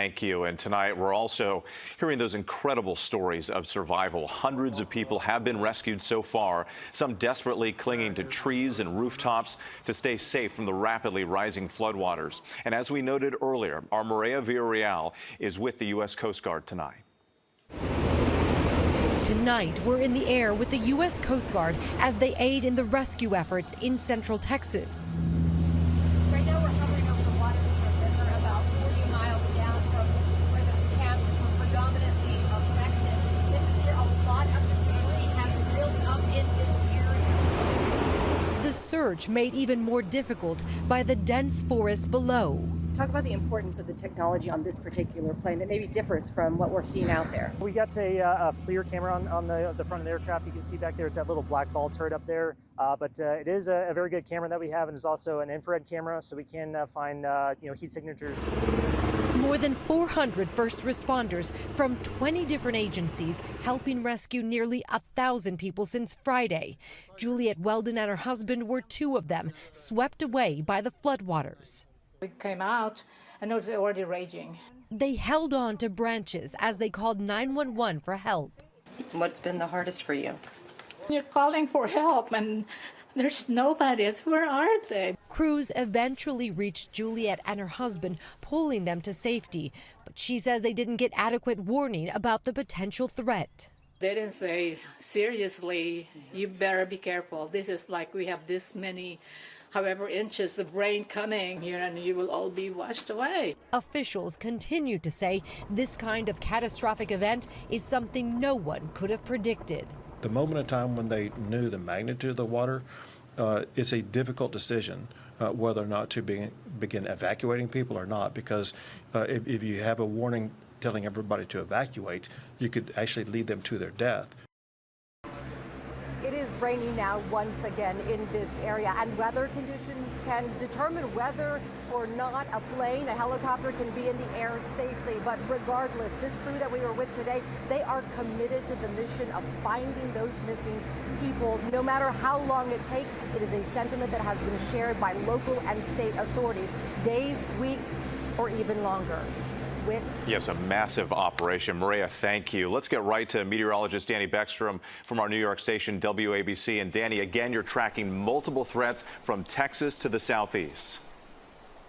Thank you. And tonight, we're also hearing those incredible stories of survival. Hundreds of people have been rescued so far, some desperately clinging to trees and rooftops to stay safe from the rapidly rising floodwaters. And as we noted earlier, our Maria Villarreal is with the U.S. Coast Guard tonight. Tonight, we're in the air with the U.S. Coast Guard as they aid in the rescue efforts in central Texas. Right now, we're hovering over the Waterloo River, about 40 miles down from where those camps were predominantly erected. This is where a lot of the debris has built up in this area. The search made even more difficult by the dense forest below. Talk about the importance of the technology on this particular plane that maybe differs from what we're seeing out there. We got a FLIR camera on the front of the aircraft. You can see back there, it's that little black ball turret up there. But it is a very good camera that we have, and it's also an infrared camera, so we can find heat signatures. More than 400 first responders from 20 different agencies helping rescue nearly 1,000 people since Friday. Juliet Weldon and her husband were two of them, swept away by the floodwaters. We came out and it was already raging. They held on to branches as they called 911 for help. What's been the hardest for you? You're calling for help and there's nobody. Where are they? Crews eventually reached Juliet and her husband, pulling them to safety. But she says they didn't get adequate warning about the potential threat. They didn't say, seriously, you better be careful. This is like we have this many however inches of rain coming here and you will all be washed away. Officials continue to say this kind of catastrophic event is something no one could have predicted. The moment in time when they knew the magnitude of the water, it's a difficult decision whether or not to begin evacuating people or not, because if you have a warning telling everybody to evacuate, you could actually lead them to their death. It is raining now once again in this area, and weather conditions can determine whether or not a plane, a helicopter can be in the air safely. But regardless, this crew that we were with today, they are committed to the mission of finding those missing people. No matter how long it takes, it is a sentiment that has been shared by local and state authorities, days, weeks, or even longer. Yes, a massive operation. Maria, thank you. Let's get right to meteorologist Danny Beckstrom from our New York station, WABC. And Danny, again, you're tracking multiple threats from Texas to the southeast.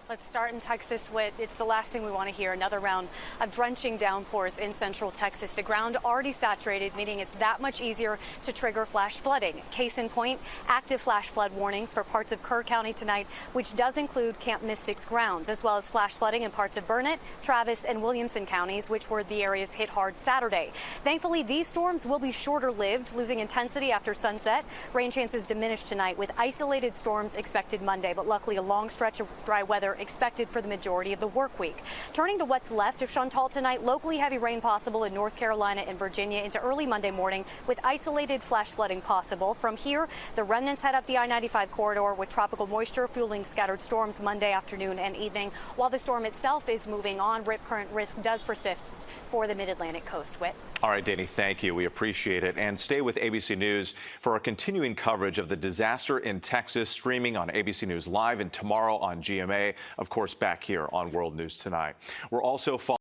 Let's start in Texas. It's the last thing we want to hear. Another round of drenching downpours in central Texas. The ground already saturated, meaning it's that much easier to trigger flash flooding. Case in point, active flash flood warnings for parts of Kerr County tonight, which does include Camp Mystic's grounds, as well as flash flooding in parts of Burnett, Travis, and Williamson counties, which were the areas hit hard Saturday. Thankfully, these storms will be shorter-lived, losing intensity after sunset. Rain chances diminished tonight with isolated storms expected Monday, but luckily a long stretch of dry weather expected for the majority of the work week. Turning to what's left of Chantal tonight, locally heavy rain possible in North Carolina and Virginia into early Monday morning with isolated flash flooding possible. From here, the remnants head up the I-95 corridor with tropical moisture fueling scattered storms Monday afternoon and evening. While the storm itself is moving on, rip current risk does persist for the mid-Atlantic coast. Whit. All right, Danny, thank you. We appreciate it. And stay with ABC News for our continuing coverage of the disaster in Texas, streaming on ABC News Live and tomorrow on GMA, of course, back here on World News Tonight. We're also following